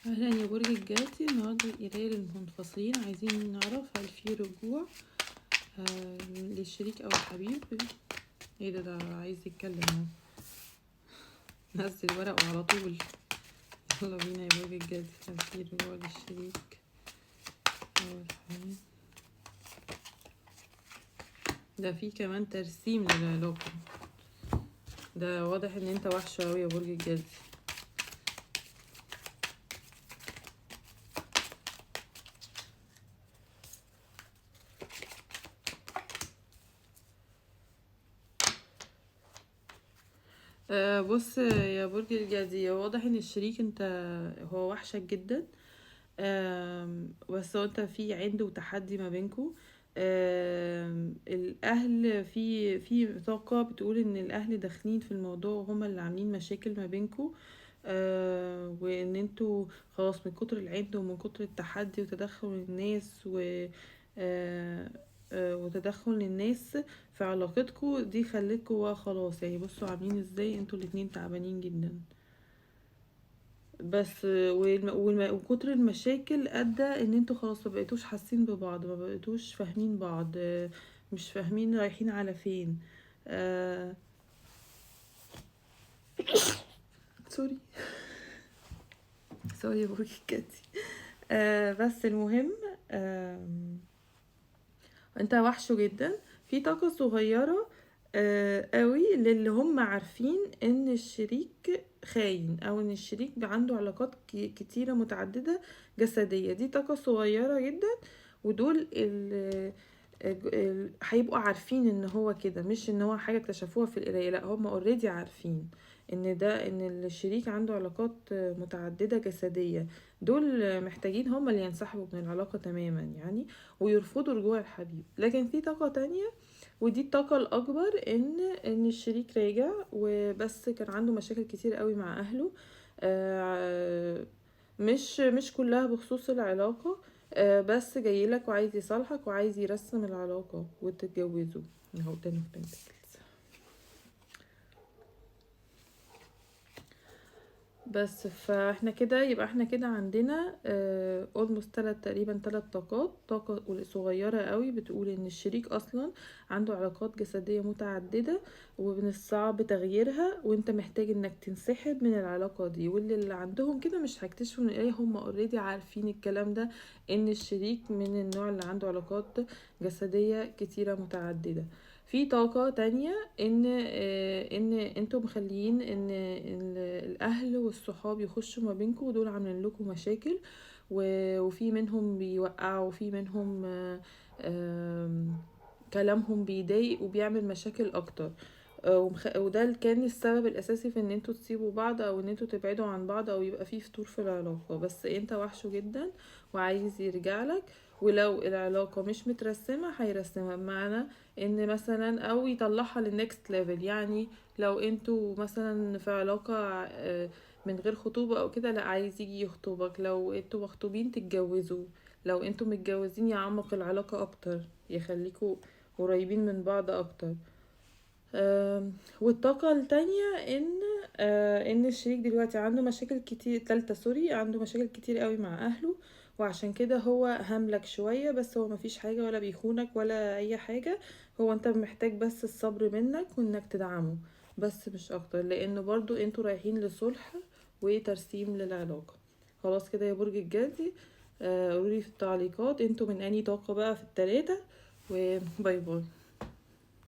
اهلا يا برج الجدي. النهارده القرايه للمنفصلين، عايزين نعرف هل في رجوع للشريك او الحبيب. ايه ده عايز يتكلم اهو. نزل ورقه على طول. يلا بينا يا برج الجدي، هل في رجوع للشريك او الحبيب؟ ده في كمان ترسيم للعلاقه. ده واضح ان انت وحش اوي يا برج الجدي. بص يا برج الجدي، واضح ان الشريك انت هو وحشك جدا. بس هو انت في عند وتحدي ما بينكو. الاهل في طاقة بتقول ان الاهل داخلين في الموضوع وهما اللي عاملين مشاكل ما بينكو. وان انتوا خلاص من كتر العند ومن كتر التحدي وتدخل الناس آه وتدخل الناس في علاقتكو دي خلتكوا خلاص. يعني بصوا عاملين ازاي انتوا الاتنين تعبانين جدا. بس وكتر المشاكل ادى ان انتوا خلاص ما بقيتوش حاسين ببعض، ما بقيتوش فاهمين بعض. مش فاهمين رايحين على فين. آه سوري. سوري يا بوكي كاتي. بس المهم، انت وحشه جدا. في طاقة صغيرة قوي للي هم عارفين ان الشريك خاين او ان الشريك عنده علاقات كتيرة متعددة جسدية. دي طاقة صغيرة جدا، ودول هيبقوا عارفين ان هو كده، مش ان هو حاجة اكتشفوها في القراية، لا هم اوريدي عارفين ان الشريك عنده علاقات متعددة جسدية. دول محتاجين هم اللي ينسحبوا من العلاقة تماما يعني، ويرفضوا رجوع الحبيب. لكن في طاقة تانية، ودي الطاقة الأكبر، إن الشريك راجع وبس كان عنده مشاكل كتير قوي مع أهله. آه، مش كلها بخصوص العلاقة. بس جايلك وعايز يصالحك وعايز يرسم العلاقة وتتجوزوا. اهو تاني في بنتكلز. بس فاحنا كده يبقى احنا كده عندنا almost تقريبا 3 طاقات. طاقة صغيرة قوي بتقول ان الشريك اصلا عنده علاقات جسدية متعددة ومن الصعب تغييرها، وانت محتاج انك تنسحب من العلاقة دي. واللي عندهم كده مش هيكتشفوا من ايه، هم اوريدي عارفين الكلام ده، ان الشريك من النوع اللي عنده علاقات جسدية كتيرة متعددة. في طاقة تانية ان انتوا مخليين ان الاهل والصحاب يخشوا ما بينكم، ودول عاملين لكم مشاكل. وفي منهم بيوقعوا، وفي منهم كلامهم بيضايق وبيعمل مشاكل اكتر. وده اللي كان السبب الاساسي في ان انتوا تسيبوا بعض او ان انتوا تبعدوا عن بعض او يبقى فيه فتور في العلاقة. بس انت وحشه جدا وعايز يرجع لك، ولو العلاقة مش مترسمة هيرسمها. بمعنى ان مثلا او يطلعها للنكست ليفل. يعني لو انتوا مثلا في علاقة من غير خطوبة او كده، لا عايز يجي يخطبك. لو انتوا مخطوبين تتجوزوا. لو انتوا متجوزين يعمق العلاقة اكتر، يخليكوا قريبين من بعض اكتر. والطاقة التانية ان الشريك دلوقتي عنده مشاكل كتير. تالتة سوري، عنده مشاكل كتير قوي مع اهله، وعشان كده هو هملك شوية. بس هو مفيش حاجة ولا بيخونك ولا اي حاجة. هو انت محتاج بس الصبر منك وانك تدعمه، بس مش اكتر، لانه برضو انتوا رايحين لصلح وترسيم للعلاقة. خلاص كده يا برج الجدي. قولولي في التعليقات انتوا من انهي طاقة بقى في التلاتة. وباي باي.